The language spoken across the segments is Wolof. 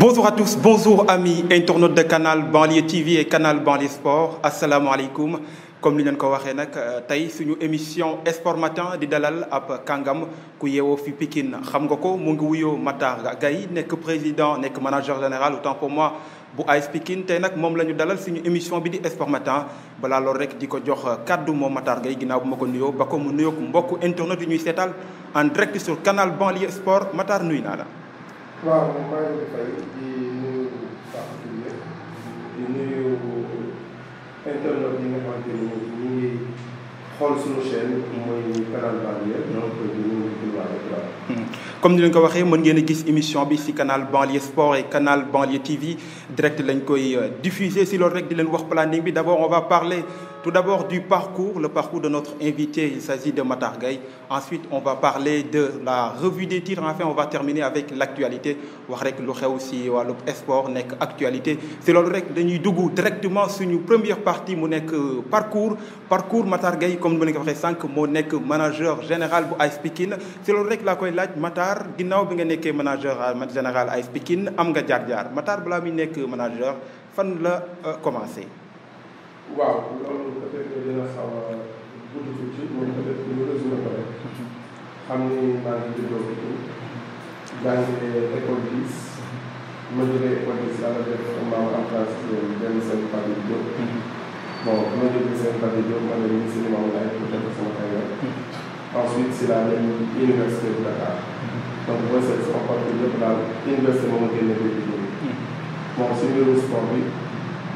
Bonjour à tous, bonjour amis internautes de Canal Banlieue TV et Canal Banlieue Sport asalaamaaleykum comme li leen ko waxee nag tey suñu émission Sport Matin di dalal ab kàngam ku yeewoo fi Pikine xam nga ko mu ngi wuyoo Matar Gaye nekk président nekk manager général autant pour moi bu AS Pikine tey nag moom la ñu dalal suñu émission bi di Sport Matin balaa loolu rek di ko jox kaddu moom Matar Gaye ginnaaw bu ma ko nuyoo ba ko mu nuyoo mbokku internet yi ñuy seetal en direct sur Canal Banlieue Sport Matar nuyu naa la. waaw man maa ngi fay di nuyu particulier di nuyu internet yi nga xamante ni ñu ngi xool suñu chaîne mooy Canal Banlieue donc di nuyu comme ni leen ko waxee mën ngeen a gis émission bi ci Canal Banlieue Sport et Canal Banlieue TV direct lañ koy diffuser ci loolu rek di leen wax planning bi d'abord on va parler tout d'abord du parcours, le parcours de notre invité, il s'agit de Matar Gaye. Ensuite, on va parler de la revue des titres. Enfin, on va terminer avec l'actualité. wax rek lu xew ci wàllu sport nekk actualité. ci loolu rek dañuy dugg directement suñu première partie mu nekk parcours Matar Gaye comme ni ma ko waxee sànq moo nekk manager général bu AS Pikine. ci loolu rek laa koy laaj Matar ginnaaw bi nga nekkee manager général AS Pikine am nga jaar-jaar Matar balaa muy nekk manager fan la commencé. waaw loolu peut-être dina xaw a gudd tuuti mais peut-être ñu résumé ko rek xam ni maa ngi juddoo Pikine jàngee école 10 ma jógee école 10 yàlla def ma am classe benn seen Fatick Diop bon ma jógee seen Fatick Diop ma dem lycée Limamou Laye pour def sama carrière ensuite si laa dem université de Dakar donc booy seet sama parcours yëpp daal université moom a génne bi Pikine bon si mbiru sport bi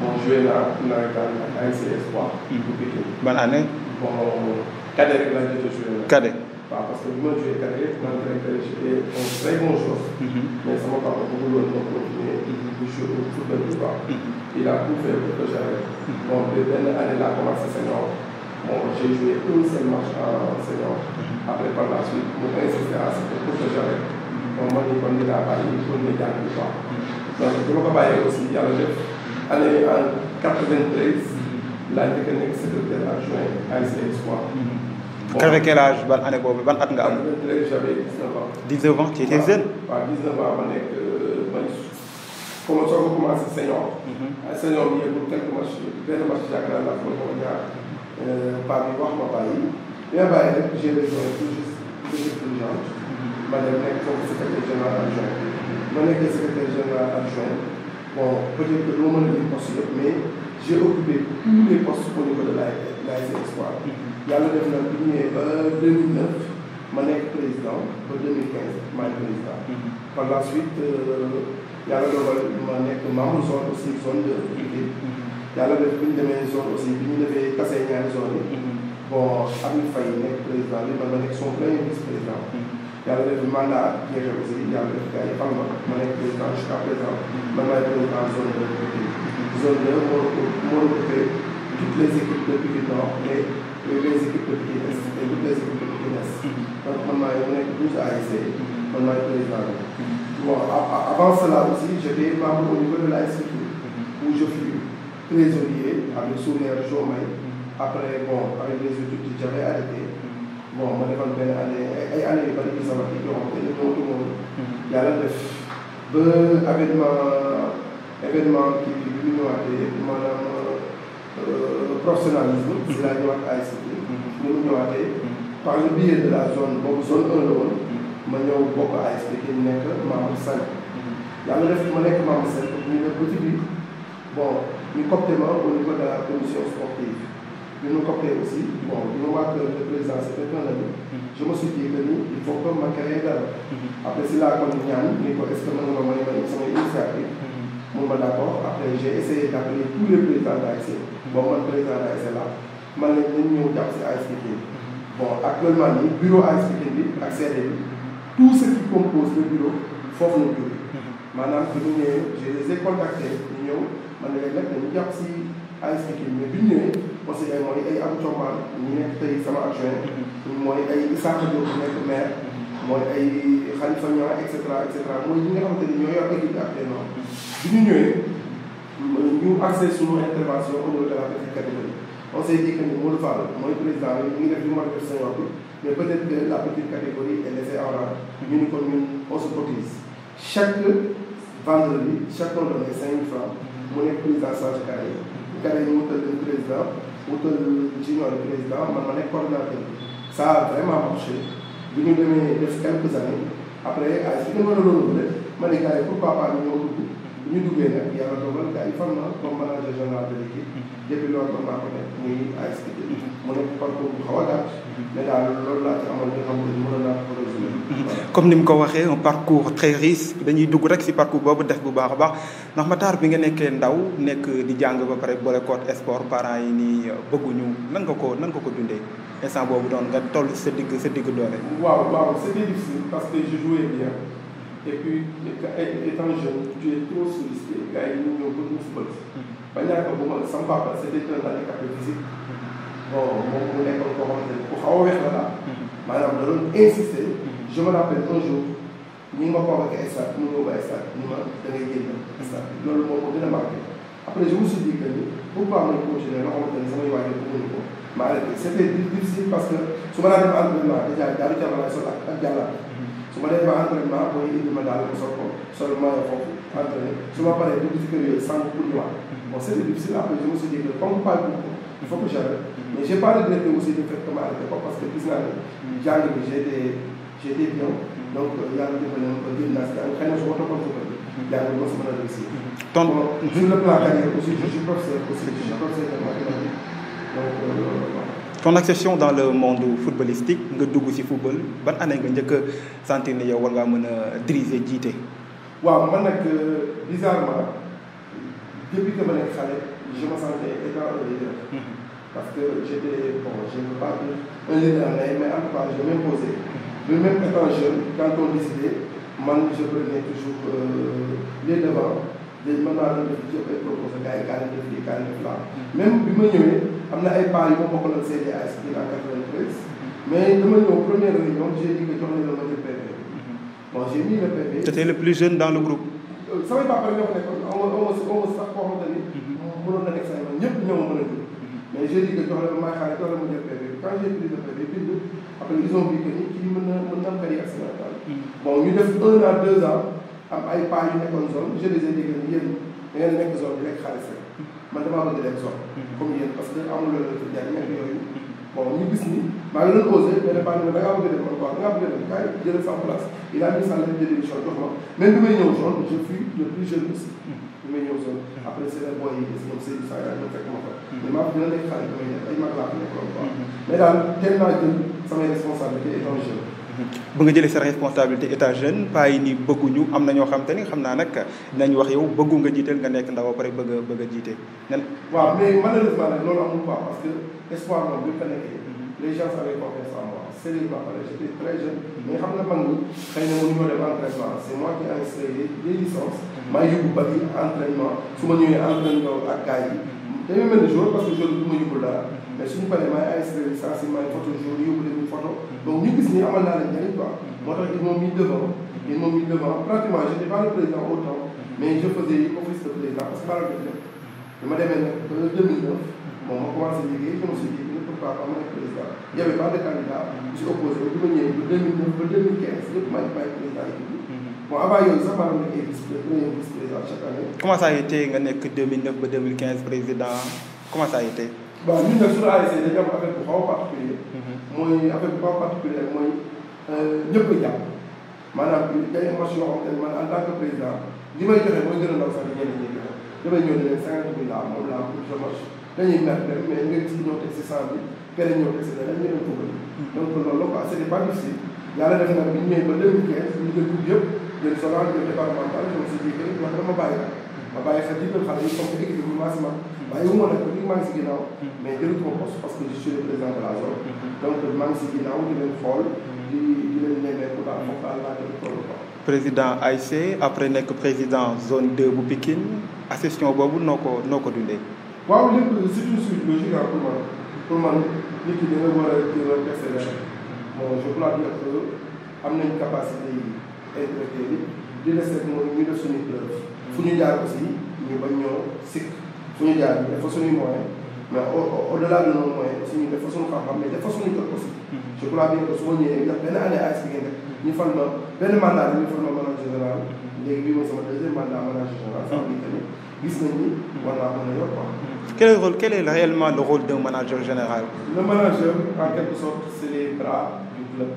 bon joué naa nawetaan ak ASC Espoir. bu Pikine. ban année. bon cadet rek laa jot a joué na. cadet. waaw parce que bi ma joué cadet man rek j'étais un très bon joueur. mais sama papa bëggul woon ma continuer. di jouer au football bi quoi. il a tout fait pour que j'arrête. bon benn année laa commencé senior. bon j'ai joué un seul match en senior. après par la suite mu insisté à ce pour que j'arrête. bon man ni kon dinaa bàyyi pour ñu jàng bi quoi. donc bi ma ko bàyyee aussi yàlla def. année en 93 laa njëkk a nekk secrétaire adjoint ASC Espoir. Avec quel âge ban année boobu ban at nga am. 93 j'avais 19 ans. 19 ans tu étais jeune. waaw 19 ans ma nekk man comme soo ko commencé senior. senior bi yëgul quelques matchs benn match yaakaar naa ko ma ñaar paa bi wax ma bàyyi. bi ma bàyyi rek j'ai besoin tout juste l'équipe dirigeante. ma dem nekk foofu secrétaire général adjoint. ma nekkee secrétaire général adjoint. bon peut-être que doo mën a jël poste yëpp mais j'ai occupé tous les postes au niveau de l'ASC Espoir. yàlla def na bi ñu ñëwee ba 2009 ma nekk président ba 2015 maay président. par la suite yàlla dogal ma nekk membre zone aussi zone de Pikine. yàlla def bi ñu demee zone aussi bi ñu defee kase ñaari zone yi. bon Ami Faye nekk président bi man ma nekk son premier vice-président. yàlla def mandat jeexee aussi yàlla def gars yi fal ma nekk président jusqu'à présent man maay président zone de Pikine. zone 2 moo occupé toutes les équipes de Pikine Nord et les équipes de Pikine Est et toutes les équipes de Pikine Est. donc man maay mu nekk 12 ASC man maay président bi. bon avant cela aussi j'étais membre au niveau de l'AS Pikine où je fus trésorier avec Sourire Jomay. après bon avec les études j'avais arrêté. bon ma defoon benn année ay années yu bëri ci sama kii yoo xam ne moo tumoon yàlla def ba événement kii bi ñu ñëwaatee maanaam professionnalisme si laa ñëwaat AS Pikine ni mu ñëwaatee par le biais de la zone boobu zone 1 la woon ma ñëw bokk AS Pikine nekk membre 5 yàlla def ma nekk membre 5 ñu def ba ci biir bon ñu copté ma au niveau de la commission sportive. bi ñu coopté aussi bon bi ma waat le président c'était un ami je me suis dit que ni il faut que ma créer dara. après si laa ko ñaan ni ko est-ce que mën nga ma may sama initiative. mun ma d'accord après j'ai essayé d'appeler tous les présidents d'ASC. bon man président d'ASC la man lañ nañ ñëw jàpp si AS Pikine. bon actuellement nii bureau AS Pikine bi ak CD bi tout ce qui compose le bureau foofu la jógee. maanaam bi ñu ñëwee je les ai contactés ñu ñëw man léegi nag dañu jàpp si AS Pikine mais bi ñu ñëwee aussi ay mooy ay am combaan ñu nekk tey sama adjoint mooy ay Issakha Diop nekk maire mooy ay Khalifa Niang et cetera mooy ñi nga xamante ni ñoo yor équipe bi actuellement bi ñu ñëwee ñu accès suñu intervention au niveau de la petite catégorie on s'est dit que ni Modou Fall mooy président bi ñu ngi def li mu war a def senior bi mais peut-être que la petite catégorie est laissée en rade ñu ni kon ñun on se cotise chaque vendredi chacun donnait 5 000 francs mu nekk prise en charge carré yi ñu wutal leen président wutal junior président man ma nekk coordinateur bi ça a vraiment marché bi ñu demee def quelques années après ay si nga mën a renouveler ma ne gars yi pourquoi pas ñu ñëw dugg bi ñu duggee nag yàlla dogal gars yi fan na comme manager général de l'équipe depuis loolu man maa ko nekk muy ASC mu nekk parcours bu xaw a gàtt mais daal loolu laa ci amoon nga xam ne mën naa ko résumé. comme ni mu ko waxee un parcours très riche dañuy dugg rek si parcours boobu def bu baax a baax ndax Matar bi nga nekkee ndaw nekk di jàng ba pare boole koot sport parents yi nii bëgguñu nan nga ko dundee instant boobu doon nga toll sa digg doole. waaw c'était difficile parce que je jouais bien et puis étant jeune tu es trop sollicité gars yi ñu ñëw bëgg mu football. ba ñaar ko bu ma sama papa c'était un handicapé physique bon moom mu nekkoon koo xamante ne ku xaw a weex la daal. maanaam da doon insister. je me rappelle un jour ñi ma convoqué stade ñu ñëw ba stade ñu ma da ngay génn stade loolu moo ko gën a marqué après je me suis dit que ni pourquoi may continuer loo xamante ne samay waajur bëgguñu ko ma arrêté c'était difficile parce que su ma daan def entraînement déjà daal di jàll sol ak jàllaat su ma defee entraînement booy indi ma daal ma sol ko sol maillot foofu entraîné su ma paree dugg ci kër yooyu sànq pour ñëwaat bon c'était difficile après je me suis dit que comme pas pour ko il faut que j'arrête mais j'ai pas regretté aussi le fait que ma arrêté ko parce que gis naa ne jàng bi j'étais bien donc yàlla defal na ko génn naa si xëy na su ma toppoon football bi jàng bi moo si mën a réussir. sur le plan carrière aussi je suis professeur aussi je suis professeur de mathématiques donc ton accession dans le monde footballistique nga dugg ci football ban année nga njëkk a sentir ne yow war ngaa mën a diriger jiite. waaw man nag bizarrement depuis que ma nekk xale je me sentais étant un leader. parce que j'étais bon je ne veux pas dire un leader mais en tout cas je m'imposais. même étant jeune quand on décidait man je prenais toujours les devants léegi mën naa doon def ci ay proposé gars yi kaa def lii kaa def laa même bi ma ñëwee am na ay pas yu ma bokkaloon CDAS bi en 93 mais dama ñëw première réunion j'ai dit que jox nañu la ma jël PV bon j'ai mis le PV. C'était le plus jeune dans le groupe. samay papa rek ñoo ko nekkoon amoo sax koo xamante ni mënoon na nekk say man ñëpp ñoo ma mën a dugg mais j'ai dit que jox la ma may xaar jox la ma jël PV quand j'ai pris le PV bind après ils ont vu que ni kii mën na am carrière sénatale bon ñu def 1 an 2 ans am ay pas yu nekkoon zone je les ai dit que yéen da ngeen nekk zone di lekk xaalis rek man damaa bëgg dem zone comme yéen parce que amul loolu la jaar ñett yooyu bon ñu gis ni maa ngi doon osé benn pas ni da ngaa bëgg a dem man quoi da ngaa bëgg a dem kaay jël sa place il a mis sa lettre de démission jox ma même bi may ñëw zone je fus le plus jeune aussi bi may ñëw zone après c'est les boy yi gis ñoom Seydou Saga ñoom fekk ma fa mais maa gën a nekk xaalis damay def ay mag laa fi nekkoon quoi mais daal teel naa jël samay responsabilités étant jeune. bu nga jëlee sa responsabilité état jeune pas yi ni bëgguñu am na ñoo xam te ni xam naa nag dinañ wax yow bëggu nga jiiteel nga nekk ndaw ba pare bëgg a jiite. waaw mais malheureusement nag loolu amul quoi parce que espoir moom bi mu fa nekkee les gens avaient confiance en moi sérieusement parce que j'étais très jeune mais xam nga man xëy na mënuñoo dem entraînement c'est moi qui ai installé des licences maa yóbbu bari entraînement su ma ñëwee entraînement ak gars yi dañuy mel ni jour parce que jour bi du ma yóbbul dara mais suñu paree maa ngi installé licence yi maa ngi photo jour yóbbu leen ñu photo donc ñu gis ni amal naa leen njëriñ quoi moo tax ils m'ont mis devant pratiquement j'étais pas le président autant mais je faisais office de président parce que maa ngi def bi ma demee nag ba 2009 bon ma commencé liggéey je me suis dit pourquoi pas ma nekk président il y avait pas de candidat bu si opposé bi ma ñëwee ba 2009 ba 2015 yëpp maa ngi bàyyi président équipe bi bon avant yooyu sax maa doon nekk premier vice président chaque année. Comment ça a été nga nekk 2009 ba 2015 président comment ça a été. waaw ñun nag suñu ASC dañu am affaire bu xaw a particulier mooy affaire bu xaw a particulier mooy ñëpp a jàpp maanaam day match yoo xam ne man en tant que président li may joxe mooy gën a ndaw sax di ñeneen ñi joxe damay ñëw ne leen 50 000 laa moom laa pour ce match dañuy mer dem mais nga gis ñëw teg si 100 000 keneen ñëw teg si leneen ñu dem foofu donc loolu quoi c'était pas difficile yàlla def nag bi ñu ñëwee ba 2015 ñu jël groupe yëpp jël Sonar jël départemental je me suis dit que wax dama bàyyi xel digal xale yi comme que équipe bi maa si mag waaye wu ma nag li maa ngi si ginnaaw mais jëlatuma poste parce que je suis le président de la zone donc maa ngi si ginnaaw di leen xool di leen nemmeeku daal foofu daal laa gën a toll quoi. président ASC après nekk président zone 2 bu Pikine accession boobu noo ko dundee. waaw lépp c'est une suite logique pour man nit ki da nga war a jël persévérer bon je crois dire que am nañ capacité yi intellectuelle yi di des rek mooy ñu def suñuy preuve fu ñu jaar aussi ñu bañ ñoo sikk fu ñu jaar ñu def fa suñuy moyen mais au-delà de nos moyens aussi ñu def fa suñu xam-xam mais def fa suñu jot aussi. je crois bien que su ma ñëwee def benn année AS Pikine rek ñu fal ma benn mandat ñu fal ma manager général léegi bii mooy sama deuxième mandat manager général. ça veut dire que gis nañ ni war naa mën a yor quoi. Quel est réellement le rôle d'un manager général? Le manager, en quelque sorte, c'est les bras du club.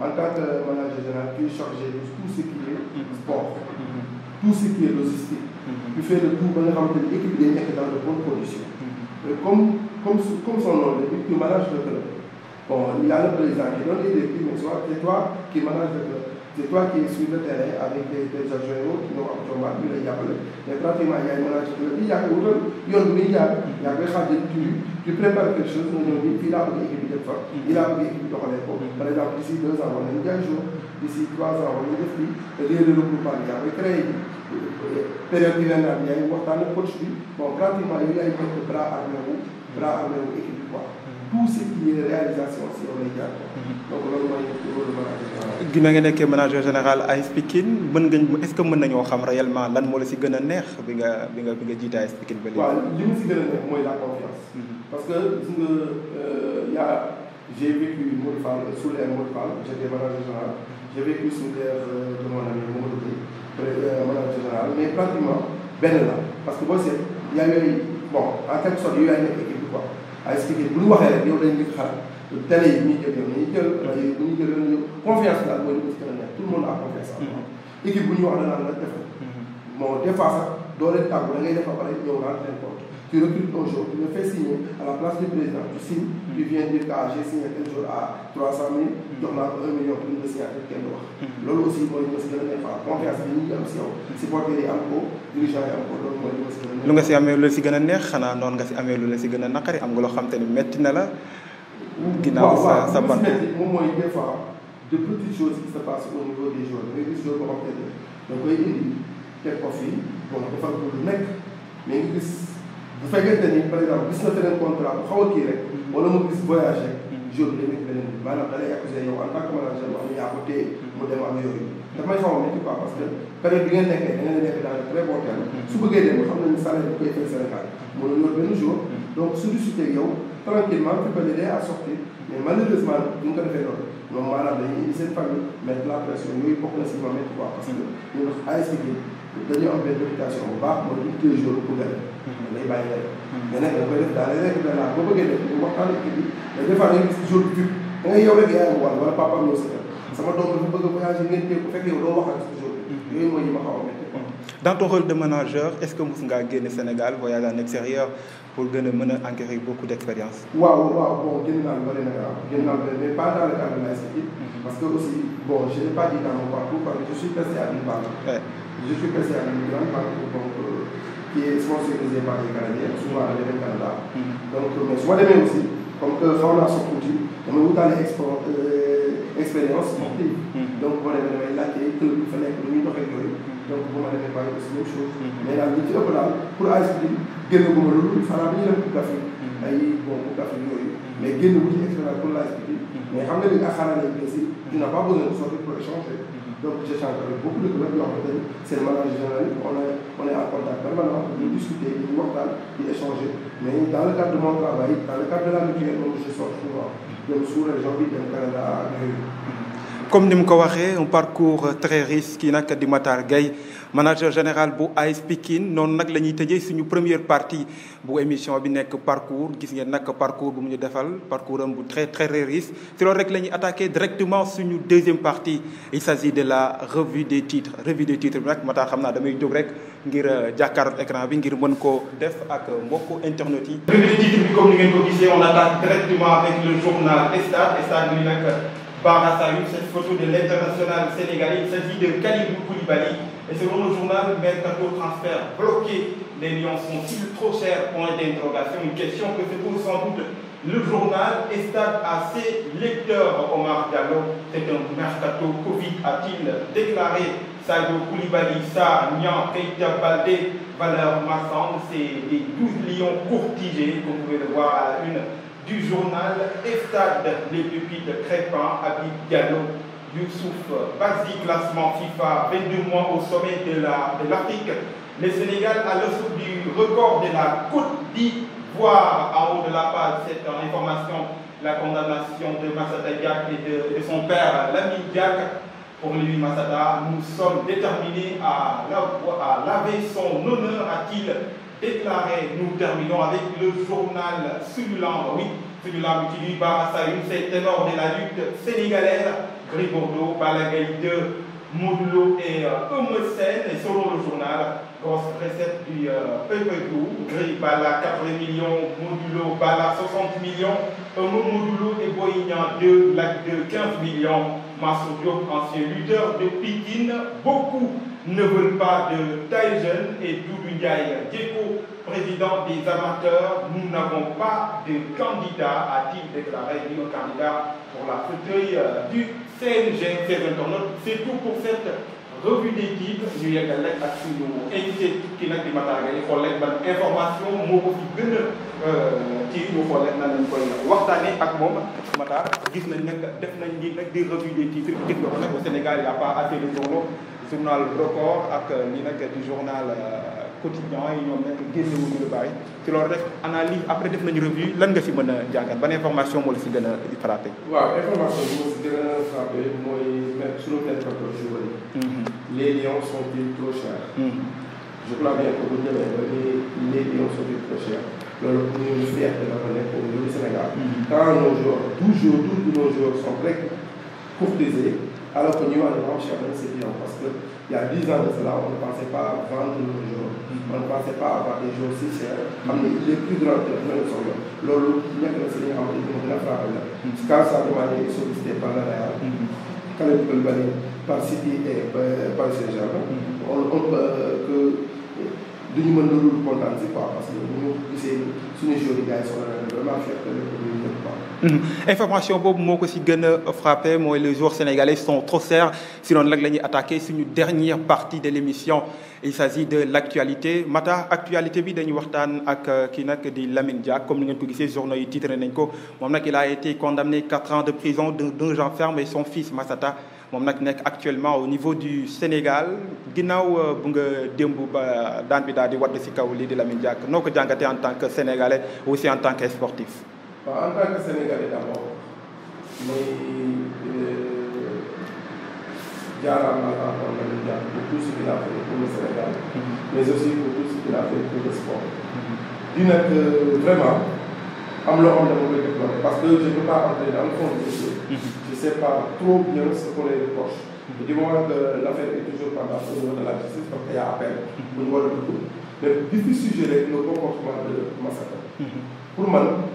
En tant que manager général, tu es chargé de tout ce qui est sport, tout ce qui est logistique. Tu fais le tout pour que l'équipe est dans de bonnes conditions. Comme son nom l'indique, tu manages le club. Bon, il y a le président qui donne les directives, mais c'est toi qui manages le club. C'est toi qui es sur le terrain avec des adjoints qui n'ont pas de mais pratiquement, il y a un manager qui dit il y a tu prépares quelque chose, il a une équipe de fois, il a une équipe de relève. Par exemple, d'ici 2 ans, on a une jours, d'ici 3 ans, on a une défi, et le regroupement, il y a créé période hivernale, il y a une coach, bon, pratiquement, il y a une bras armés ou équipe de quoi. Tout ce qui est réalisation si on est là. Donc loolu mooy le manager général. ginnaaw nga nekkee manager général AS Pikine est-ce que mën nañoo xam réellement lan moo la si gën a neex bi nga jiite AS Pikine ba léegi. waaw li mu si gën a neex mooy la confiance. parce que gis nga j'ai vécu Modou Fall sous l'ère Modou Fall j'étais manager général j'ai vécu sous l'ère de mon ami Mamadou Gueye manager général mais pratiquement benn la parce que boo seet y a yooyu bon en quelque sorte yooyu ay nekk équipe bi quoi. AS Pikine bu ñu waxee rek yow dañu njëkk xalaat télé yi ñuy jël yow dañuy jël rajo yi bu ñuy jël yow confiance bi daal mooy li ko si gën a nekk tout le monde a confiance en moi. équipe bu ñu wax danaan la defal bon des fois sax doo leen tàggu da ngay def ba pare ñëw rendre leen compte tu recrutes un jour tu le fais signer à la place du président tu signes tu viens dire que j'ai signé tel jour à 300 000 jox naa ko 1 million pour une signature kenn du wax. loolu aussi mooy li ma si gën a neex confiance bi ñu am si yow supporter yi am ko dirigeant yi am ko loolu mooy li ma si gën a neex. lu nga si amee lu la si gën a neex xanaa noonu nga si amee lu la si gën a naqari am nga loo xam te ni metti na la. ginnaaw sa ban moom mooy des fois de petites choses qui se passent au niveau des joueurs da ngay gis joueur boo xam te ne da koy indi teg ko fii bon defal ko lu nekk mais nga gis bu fekkente ni par exemple gis na feneen contrat bu xaw a kii rek wala mu gis voyage rek jour bi day nekk beneen bi maanaam da lay accusé yow en tant que manager boo xam ne yaa ko téye mu dem ak yooyu daf may xaw a métti quoi parce que période bi ngeen nekkee da ngeen nekk dans de très bon terme su bëggee dem xam nañu salaire bi koy fay Sénégal mënul yor benn jour donc su discuté yow tranquillement tu peux l'aider à sortir mais malheureusement bu ñu ko defee loolu ñoom maanaam dañuy indi seen famille mettre la pression yooyu bokk na si ma métti quoi parce que ñun AS Pikine dañoo am benn réputation bu baax mooy ñu téye jour pour gagner lay bàyyi nga def mais nag da koy def dans les règles de l'art boo bëggee def ñu waxtaan équipe bi mais des fois da ngay gis jour bi da ngay yow rek yaa ngi wala papa am ñëw sa kër sama doom dafa bëgg a voyager ngeen téye ko fekk yow doo wax ak sa jour bi yooyu mooy yi ma xaw a métti quoi. Dans ton rôle de manager est-ce que mos ngaa génn Sénégal voyage en extérieur pour gën a mën a acquérir beaucoup d'expérience. waaw bon génn naa lu bëri nag génn naa lu bëri mais pas dans le cadre de l'AS Pikine parce que aussi bon je n'ai pas dit dans mon parcours parce que je suis passé à une banque. Je suis passé à une grande banque donc qui est sponsorisée par les Canadiens souvent à l'événement Canada. Donc mais su ma demee aussi comme que xaw naa soog tuuti damay wutaale expérience sportive. Donc boo demee damay laajte club bi fa nekk lu ñuy doxee yooyu. donc bu ma demee Paris aussi même chose. mais daal li ci ëpp daal pour AS Pikine génn gu ma loolu xanaa bi ñu dem Coupe d'Afrique ay bon Coupe d'Afrique yooyu mais génn wu ci expérience pour l'AS Pikine mais xam nga ni ak xanaa nañ si tu n'as pas besoin de sortir pour échanger. donc j'échange avec beaucoup de clubs yoo xamante ni seen manager général on est en contact permanent di discuter di waxtaan di échanger mais dans le cadre de mon travail dans le cadre de la mutuelle moom je sors souvent dem sous-région bi dem Canada ak yooyu. comme ni mu ko waxee un parcours très riche kii nag di Matar Gueye manager général bu AS Pikine noonu nag la ñuy tëjee suñu première partie bu émission bi nekk parcours gis ngeen nag parcours bu mu ñu defal parcours am bu très très riche si loolu rek la ñuy attaqué directement suñu deuxième partie il s'agit de la revue des titres bi nag Matar xam naa damay jóg rek ngir jàkkaarloo écran bi ngir mën koo def ak mbokku internet yi. revue des titres bi comme ni ngeen ko gisee on attaque directement avec le journal Stade bi nag. Bara Sayou, cette photo de l'international sénégalais, il s'agit de Kalidou Koulibaly. Et selon le journal, Mercato Transfert bloqué, les Lions sont-ils trop chers? Point d'interrogation, une question que se pose sans doute le journal. Stade à ses lecteurs, Omar Diallo, c'est un mercato Covid, a-t-il déclaré. Sayou Koulibaly, Sarr, Niang, Keita Baldé, valeur marchande, c'est les 12 lions courtisés, comme vous pouvez le voir à la une du journal Stade, les pépites Crépin, Habib Diallo, Youssouf Bazzi, classement FIFA, 22 mois au sommet de l'Afrique. Le Sénégal à l'assaut du record de la Côte d'Ivoire. voir en haut de la page cette information, la condamnation de Massata Diack et de son père Lamine Diack. Pour lui, Massata, nous sommes déterminés à laver son honneur, a-t-il déclaré. Nous terminons avec le journal Sululamb. Oui, Sululamb qui dit Sayoum, c'est ténor de la lutte sénégalaise. Gris Bordeaux, Balla Gaye 2, Modou Lo et Eumeu Sène. Et selon le journal, grosse recette du pay-per-view. Gris Balla 80 millions, Modou Lo Balla 60 millions, Modou Lo et Boy Niang 2, Lac 2 15 millions. Mansour Diop, ancien lutteur de Pikine. Beaucoup ne veulent pas de Tyson et Doudou Ndiaye Diéko, président des amateurs. Nous n'avons pas de candidat, a-t-il déclaré, ni un candidat pour la fauteuil du CNG. C'est tout pour cette revue d'équipe. Ñu yeggal rek ak suñu invité ki nag di Matar Gueye xool rek ban information moo ko fi gën a ci ñu xool rek nan lañ koy waxtaanee ak moom. Matar gis nañ nag def nañ lii nag di revue des titres gis nga ko nag au Sénégal il y a pas assez de journaux. Journal Record ak lii nag di journal quotidien yi ñoom nag génne wu ñu lu bari ci loolu rek analyse après def nañu revue lan nga fi mën a jàngat ban information moo la si gën a frappé. waaw information bi moo si gën a frappé mooy même suñu interprète joueurs yi. Les lions sont-ils trop chers. Je crois bien que bu ñu demee ba les lions sont-ils trop chers loolu pour ñu fierté dafa nekk au niveau du Sénégal. Quand nos joueurs tous nos joueurs sont très courtisés. Alors que nous, on est vraiment cher, c'est bien parce qu'il y a 10 ans de cela, on ne pensait pas vendre nos jours. On ne pensait pas avoir des jours si chers. Les plus grands téléphone sont là. L'autre, il y a que le Seigneur a dit qu'on a frappé là. Quand ça a demandé sollicité par la Real, quand il peut le par City et par Saint-Germain, on peut que de nous mener le content, c'est pas parce que nous, c'est nos jours, les gars, sont vraiment fiers de le pas. Information boobu moo ko si gën a frappé mooy les joueurs sénégalais sont trop chers si noonu nag la ñuy attaqué suñu dernière partie de l'émission. Il s'agit de l'actualité. Mata actualité bi dañuy waxtaan ak kii nag di Lamine Diack comme ni ngeen ko gisee journaux yi titré nañ ko moom nag il a été condamné 4 ans de prison, 2 ans ferme et son fils Massata moom nag nekk actuellement au niveau du Sénégal ginnaaw bu nga démb ba daan bi daal di wadd si kaw lii di Lamine Diack noo ko jàngatee en tant que sénégalais aussi en tant que sportif. En tant que Sénégalais d'abord, muy jaaraama la pour tout ce qu'il a fait pour le Sénégal, mais aussi pour tout ce qu'il a fait pour le sport. Di nag vraiment am loo xam ne dama koy déplorer parce que je ne peux pas entrer dans le fond du dossier. Je ne sais pas trop bien ce qu'on les reproche. Du moment que l'affaire est toujours pendant au niveau de la justice parce qu'il y a appel bu ñu war a dugg mais difficile sujet le comportement de Massata. Pour man.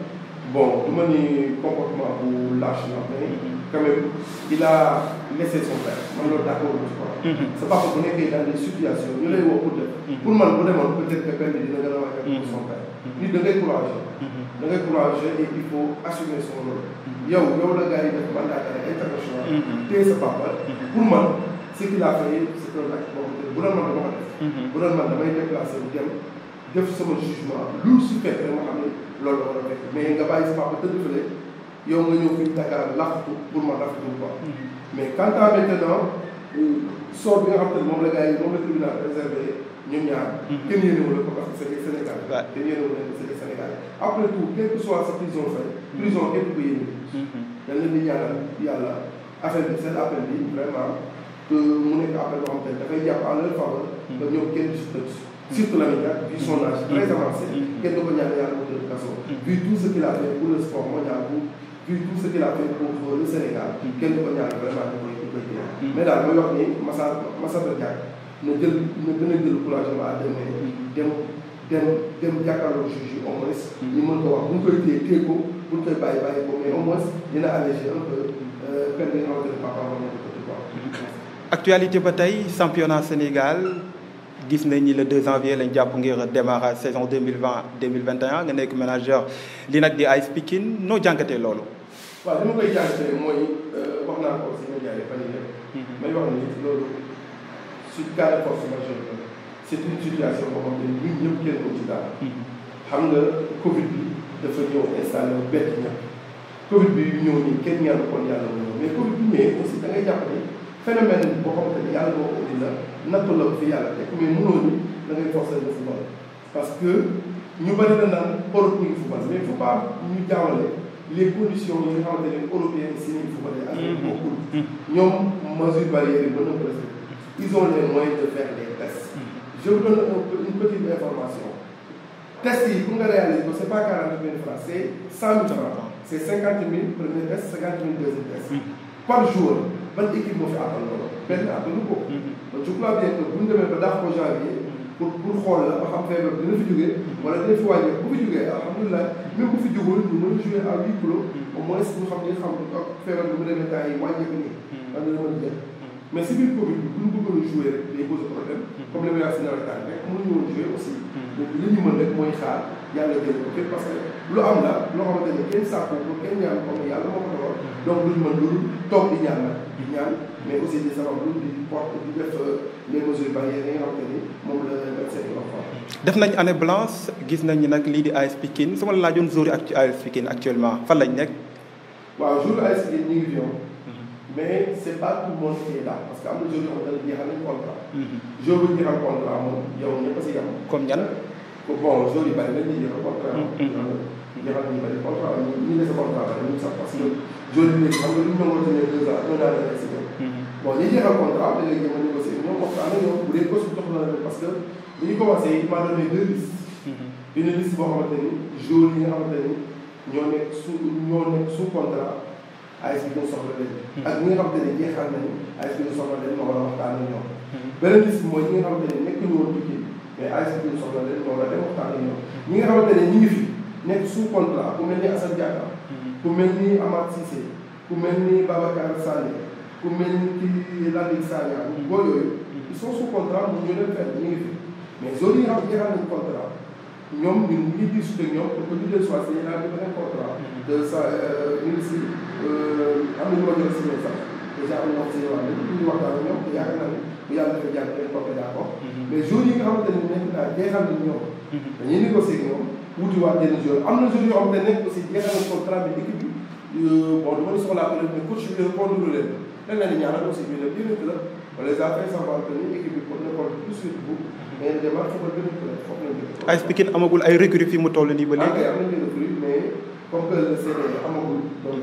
Bon, du ma ni comportement bu lâche na mais quand même il a laissé son père man loolu d'accord ci quoi. C'est pas que bu nekkee dans des situations ñu lay woo pour def. Pour man bu demoon peut-être que père bi dina gën a wax pour son père. Nit da ngay courageux. Da ngay courageux et il faut assumer son rôle. yow la gars yi def mandat d'arrêt international. téye sa papa. Pour man ce qu'il a fait c'est un acte boo xam ne bu doon man dama ko def. Bu doon man damay déplacé bu dem def sama jugement lu su fekkee ma xam ne loolu la war a fekk mais nga bàyyi sa papa tëdd fële yow nga ñëw fii Dakar laqatu pour ma rafetlu quoi. Mais quant à maintenant sort bi nga xam ne moom la gars yi moom la tribunal réservé ñoom ñaar. kenn yéenewul ko parce que c'est des Sénégalais. waaw kenn yéenewul leen c'est des Sénégalais. Après tout quel que soit sa prison fay. prison kenn ku yéene. dañ leen di ñaanal yàlla affaire bi seen appel bi vraiment que mu nekk appel boo xam ne dafay jàpp en leur faveur. que ñoom kenn du si tëdd. Surtout Lamine Diack, vu son âge très avancé, quel que soit le cas, vu tout ce qu'il a fait pour le sport mondial, vu tout ce qu'il a fait pour le Sénégal, quel que soit vraiment le mais là, moi, Massata Diack ne donne le courage à demain, dem jàkkaarloo juge au moins, ñu mën ko wax bu ñu koy téye ko bu ñu koy bàyyi ko mais au moins dina alléger un peu peine bi nga xamante ne papa moom la. Actualité ba tey championnat Sénégal. Gis nañ ni le 2 janvier lañ jàpp ngir démarrage saison 2020-2021 nga nekk manager li nag di AS Pikine noo jàngatee loolu. waaw li ma koy jàngatee mooy wax naa ko si média yi fan yii rek. may wax ni loolu su cas de force majeure c'est une situation boo xam ne ñun ñëpp kenn ko ci daal. xam nga Covid bi dafa ñëw installé wu bett ñëpp Covid bi ñëw nii kenn ñaanu kon yàlla wu ñëw mais Covid bi ñëwee aussi da ngay jàpp ni phénomène boo xamante ni yàlla moo ko indi la. nattu la fi yàlla teg mais mënoo ni da ngay forcer le football parce que ñu bëri na naan Europe ñu ngi football mais il faut pas ñu jaawale les conditions yi nga xamante ne européens si ñu football ak bokkul ñoom mesure barrière yi mën na ko respecter ils ont les moyens de faire les tests je vous donne une petite information test yi pour nga réaliser ko c'est pas 40 000 francs c'est 100 000 francs c'est 50 000 premier test 50 000 deuxième test par jour ban équipe moo fi àttal loolu benn àttalu ko donc je crois bien que bu ñu demee ba daax ko janvier pour xool la ba xam feebar dina fi jógee wala dina fi wàññi bu fi jógee alhamdulilah même bu fi jógul ñu mën a jouer à huis clos au moins ñu xam ne xam ak feebar bi mu demee temps yi wàññeeku nii da nga mën a jël mais si biir Covid bi bu ñu bëggoon a jouer rek day poser problème comme li ma yaa si nawetaan rek mënuñu woon jouer aussi donc li ñu mën rek mooy xaar yàlla jël ko fépp parce que lu am la loo xamante ne kenn sàkku ko kenn ñaan ko mais yàlla moo ko dogal donc luñu mën loolu toog di ñaan nag di ñaan mais aussi di sabab lu di porte di def les mesures barrières yi nga xamante ni moom la médecin yi wax def nañ année blanche gis nañ nag lii di AS Pikine su ma la laajoon joueur yi AS Pikine actuellement fan lañ nekk. waaw joueur AS Pikine ñu ngi fi mais c' est pas tout le monde qui est là parce que am na joueur yoo xamante ne jeexal nañ contrat. joueur bu jeexal contrat moom yow ñëpp a si yem. comme ñan. bon joueur yi bëri nañ ñuy jeexal contrat. jeexal nañu bëri contrat ñi des contrat bëri nañu sax parce que joueur yi léegi xam nga lu ñu nangoo tenir 2 ans 1 an la si bon ñi jeexal contrat da ngay jëm a négocier ñoom waxtaan ak ñoom bu dee poste jox na la parce que bu ñu commencé il m'a donné 2 listes. une liste boo xamante ni joueurs yi nga xamante ni ñoo nekk sous contrat AS Pikine soxla leen. ak ñi nga xamante ni jeexal nañu AS Pikine soxla leen moo war a waxtaan ak ñoom. beneen liste bi mooy ñi nga xamante ni nekkuñu woon Pikine mais AS Pikine soxla leen moo war a dem waxtaan ak ñoom. ñi nga xamante ne ñu ngi fi nekk sous contrat ku mel ni Assane Diatta ku mel ni Amath Cissé ku mel ni Babacar Sané ku mel ni kii Landing Sagna boo yooyu ils sont sous contrat mu ñu leen fenn ñu ngi fi mais zone yi nga xam jeexal nañu contrat ñoom ñun ñu ngi discuter ñoom pour que ñu leen soit signé naa di beneen contrat de sa ñu ngi si am na ñu ma jot a signé sax déjà am na wax signé waat ñu ngi waxtaan ak ñoom te yaakaar naa ne bu yàlla dafa jàng leen toppee d'accord mais zone yi nga xamante ne nekk naa jeexal nañu ñoom dañuy négocier ak ñoom wuti waat yenn joueurs am na joueurs yoo xamante ne nekk aussi jeexal nañu contrat bi équipe bi bon du ma ni soxlaa ko leen mais coach bi répondre leen dañ leen di ñaanal aussi ñu ne lii la on les a fait savoir que ni équipe bi pour ne ko tout de suite bu mais démarche football gën a peut foofu lañ jël. AS Pikine amagul ay recrues fi mu toll nii ba léegi. am nañu recrues mais comme que le CD amagul donc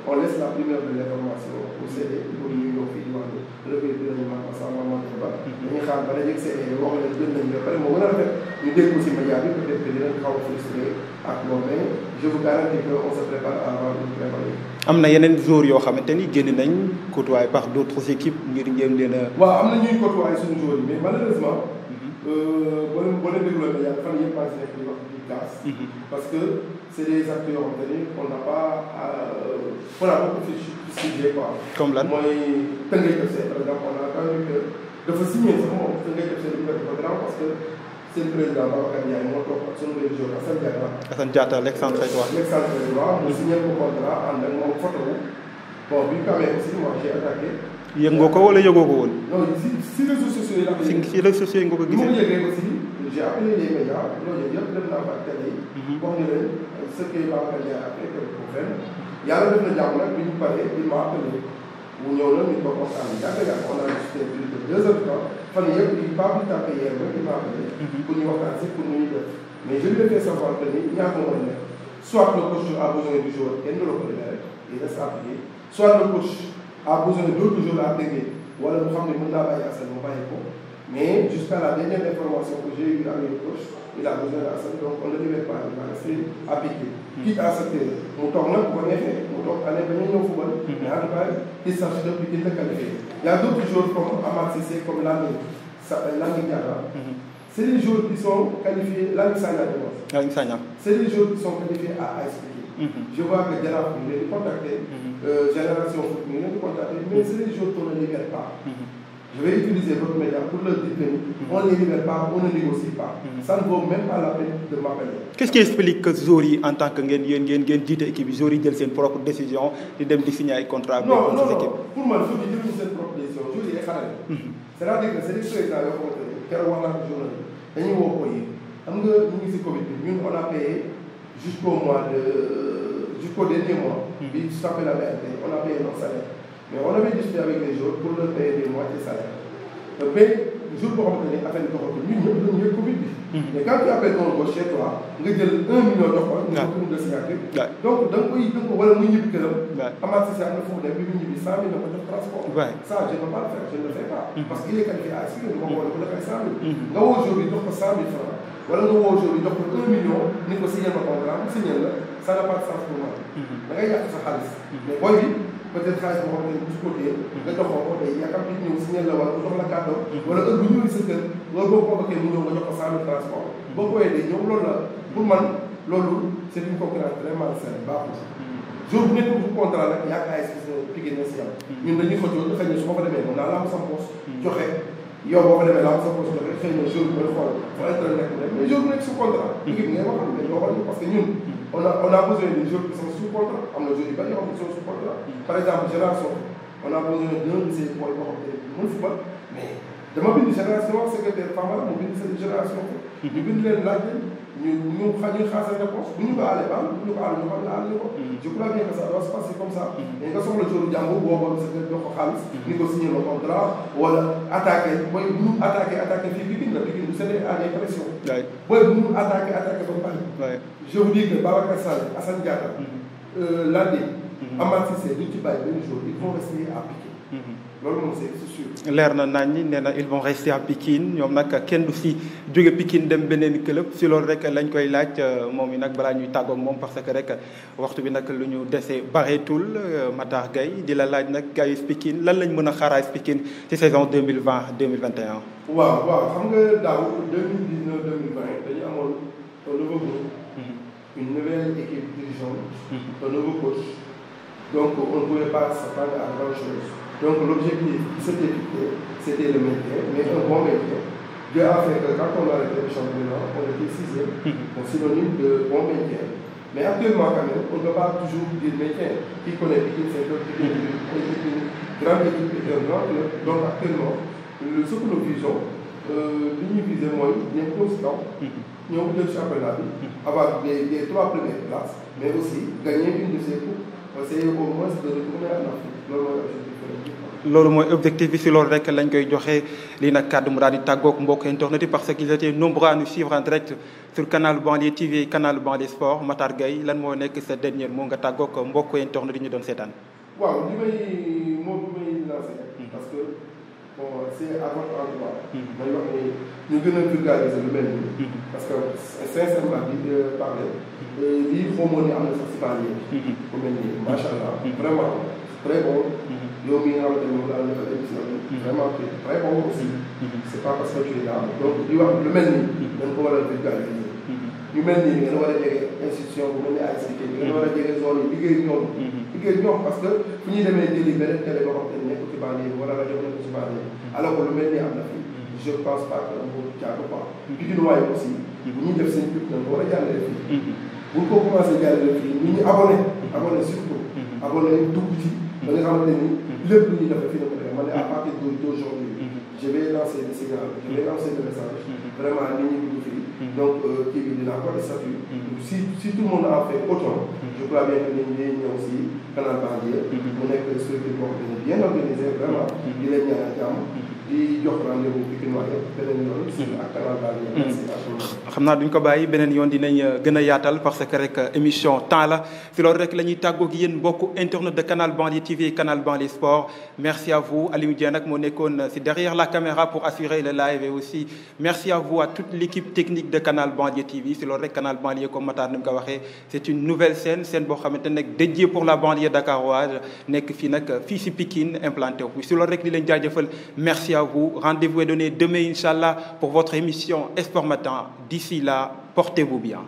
on laisse la primeur de l' information au CD pour ñu ñëw fii di wax ni recrue bi dinañu mën a sama mante ba dañuy xaar ba dajeeg CD bi wax leen jël nañu ba pare moo gën a rafet ñu dégg ko si média bi peut être que dinañ xaw a frustré ak moom mais je vous garantis que on se prépare à avoir une préparation. am na yeneen joueurs yoo xamante ni génn nañ côtoyé par d' autres équipes ngir ngeen leen a. waaw am na ñuy côtoyé suñu joueurs yi mais malheureusement. boo leen dégloo mais yàlla fan yëpp maa ngi si nekk di wax di gaz. parce que c' est des actes yoo xamante ni on n'a pas on a beaucoup fustigé quoi. comme lan mooy Teungueth FC par exemple on a entendu que dafa signé sax moom Teungueth FC dañu ko grand parce que seen président Babacar Ndiaye moo toog ak sunu benn joueur Assane Diatta. Assane Diatta l'excentré droit. l'excentré droit mu signé ko contrat ànd ak moom photo bon bi ñu ko amee aussi moi j'ai attaqué. yëg nga ko wala yëgoo ko woon. non si réseaux sociaux yi la. si réseaux sociaux yi nga ko gisee. bi ma yëgee aussi j'ai appelé les médias loolu yëpp dem naa fa ak télé yi. wax ni leen ce que Babacar Ndiaye a fait ko fenn yàlla def na jàmm nag bi ñu paree il m'a appelé mu ñëw na ñu ko waxtaan yàgg on a discuté plus de 2 heures de temps fan yëpp il pas plus tard que hier rek il m'a appelé pour ñu waxtaan si pour ñu def mais je lui ai fait savoir que ni ñaar moo mën a nekk soit le coach a besoin du joueur kenn du la ko libéré il reste appliqué soit le coach a besoin d'autres joueurs à intégrer wala mu xam ne mën naa bàyyi Assane mu bàyyi ko mais jusqu'à la dernière information que j'ai eue avec le coach il a besoin d'Assane donc on ne libère pas il va rester appliqué quitte à ce que mu toog nag bu ko neexee mu toog année ba ñu ñëw football mais en tout cas il s'agit de Pikine de qualifié il y a d'autres joueurs comme Amath Cissé comme Landing Diatta c'est des joueurs qui sont qualifiés Landing Sagna c'est des joueurs qui sont qualifiés à AS Pikine je vois que Jaraaf ñu leen di contacter Génération Foot ñu leen di contacter mais c'est des joueurs qu'on ne libère pas je vais utiliser votre média pour leur dire que on ne les libère pas on ne négocie pas ça ne vaut même pas la peine de m'appeler. Qu'est-ce qui explique que joueurs yi en tant que ngeen jiite équipe yi joueurs yi jël seen propre décision di dem di signer ay contrat non pour man joueurs yi jëluñu seen propre décision joueurs yi ay xarale c'est-à-dire que c'est des présidents yoo xamante ne keroog wax naa ko journal yi dañuy woo ko yi xam nga ñu ngi si Covid bi ñun on a payé jusqu'au dernier mois bi tapé la BNP on a payé nos salaires mais on avait discuté avec les joueurs pour leur payer des moitiés salaires mais jour boo xamante ne affaire bi doxatul ñun ñëpp dañu yëg Covid bi. mais quand tu appelles un gauche chez toi nga jël 1 million jox ko. nga ko de signature. donc da nga ko wala muy ñibbi këram. amaat si am na fu mu dem bi mu ñibbi 100 000 na ko def transport. ça je ne peux pas le faire je ne le fais pas. parce que il est qualifié à assurer du ma ko ko defee 100 000. nga woo jour bi jox ko 100 000 francs wala nga woo jour bi jox ko 1 million ni ko signé ma contrat mu signé la ça n'a pas de sens pour moi. da ngay yàq sa xaalis. mais booy bi peut-être xaalis boo xam ne bu si côté nga jox ko day yaakaar bi ñëw signé la wala mu jox la kàddu wala heure bu ñëwee sa kër loolu boo convoqué mu ñëw nga jox ko 100 000 transport boo ko weedee ñëw loolu la pour man loolu c'est une concurrence vraiment saine baaxul jour bu nekk bu contrat nag yaa ngi AS Pikine na si yàlla ñun dañuy xëccoo xëy na su ma fa demee moom naa lamb sama poche joxe yow boo fa demee lamb sama poche joxe xëy na jour bi may xool fa intérêt nekk mu mais jour bu nekk sous contrat équipe ngay waxal dañu waxal parce que ñun on a besoin des joueurs qui sont sous contrat am na joueurs yu bari yoo xam ne sont sous contrat par exemple génération on a besoin d'un de ces boys boo xam ne mën football mais dama bind génération secrétaire Famara mu bind seen génération ñu bind leen laaj leen ñu xaasal réponse bu ñu ko aalee baal bu ñu ko aalee ñu xam ne aal ñu ko je crois bien que ça doit se passer comme ça mais nga soxla jouru jàmbur boo sa kër jox ko xaalis ni ko signé le contrat wala attaqué booy bu ñu attaqué fii Pikine la Pikine bu seen à des pressions booy bu ñu attaqué ba pare je vous dis que Babacar Sall Assane Diatta Landé Amath Cissé duñ ci bàyyi benn jour ils vont rester à Pikine loolu moom c'est sûr. leer na nañ ñi nee na ils vont rester à Pikine ñoom nag kenn du si jóge Pikine dem beneen club si loolu rek lañ koy laaj moom mi nag balaa ñuy tàggoog moom parce que rek waxtu bi nag lu ñu dese bareetul Matar Gueye di la laaj nag gayus Pikine lan lañ mën a xaar AS Pikine ci saison 2020-2021. waaw xam nga daaw 2019-2020 dañu amoon un nouveau groupe. une nouvelle équipe dirigeante. un nouveau coach. donc on ne pouvait pas s'attendre à grand chose. Donc l'objectif qui s'était fixé, c'était le maintien, mais un bon maintien. Dieu a fait que quand on a arrêté le championnat, on était 6e, donc synonyme de bon maintien. Mais actuellement quand même, on ne peut pas toujours dire maintien. Qui connaît Pikine, c'est une grande équipe et un grand club. Donc actuellement, ce que nous visons, l'union visée moi, bien constant, nous avons le championnat, avoir les 3 premières places, mais aussi gagner une de ces coupes, c'est au moins de retourner à l'Afrique. loolu mooy objectif bi si loolu rek lañ koy joxe lii nag kàddu mu daal di tàggoog mbokk internet yi parce qu'ils étaient nombreux à nous suivre en direct sur Canal Banlieue TV Canal Banlieue Sport Matar Gueye lan moo nekk sa dernier mot nga tàggoog mbokk internet yi ñu doon seetaan. waaw li may lancé parce que bon c'est à votre endroit. may wax ni ñu gën a vulgariser lu mel nii. parce que sincèrement di parler lii xamoo ni am na sax si banlieue bi. ku mel nii macha allah vraiment très bon. yow mi nga xamante ne moom laa defal émission bi vraiment très bon aussi c'est pas parce que tu es là donc di wax lu mel nii dañ ko war a vulgariser ñu mel nii ngeen war a jege institution bu mel ni AS Pikine ngeen war a jege zone yi liggéey ñoom parce que fu ñuy demee jëli beneen télé boo xam ne nekk ci banlieue bi wala rajo bi nekk ci banlieue bi alors que lu mel nii am na fi je pense pas que mu jàpp quoi Pikine waaye aussi bu ñuy def seen pub dañ ko war a jàllale fii bu ko commencé jàllale fii ñu abonné surtout abonné dugg ci ba nga xamante ni lépp lu ñuy def fii la ko defee man ne à partir d'aujourd'hui je vais lancer le signal je vais lancer le message vraiment nit ñi dugg fii donc kii bi dinaa ko statut si tout le monde en fait autant je crois bien que nit ñi ñëw si Canal Banlieue mu nekk structure boo xam ne bien organisé vraiment di leen ñaanal jàmm di jox rendez-vous Pikine waaye beneen yoon si ak Canal Banlieue merci xam naa duñ ko bàyyi beneen yoon dinañ gën a yaatal parce que rek émission temps la si loolu rek la ñuy tàggoog yéen mbokku internet de Canal Banlieue TV Canal Banlieue Sport merci à vous Aliou Dieng nag moo nekkoon si derrière la caméra pour assurer le live et aussi merci à vous à toute l'équipe technique de Canal Banlieue TV si loolu rek Canal Banlieue comme Matar ni mu ko waxee c'est une nouvelle scène boo xamante ne nag dédiée pour la banlieue dakaroise nekk fii nag fii si Pikine implanté wu si loolu rek di leen jaajëfal merci à vous rendez-vous est donné demain inchallah pour votre émission Sport Matin d'ici là portez-vous bien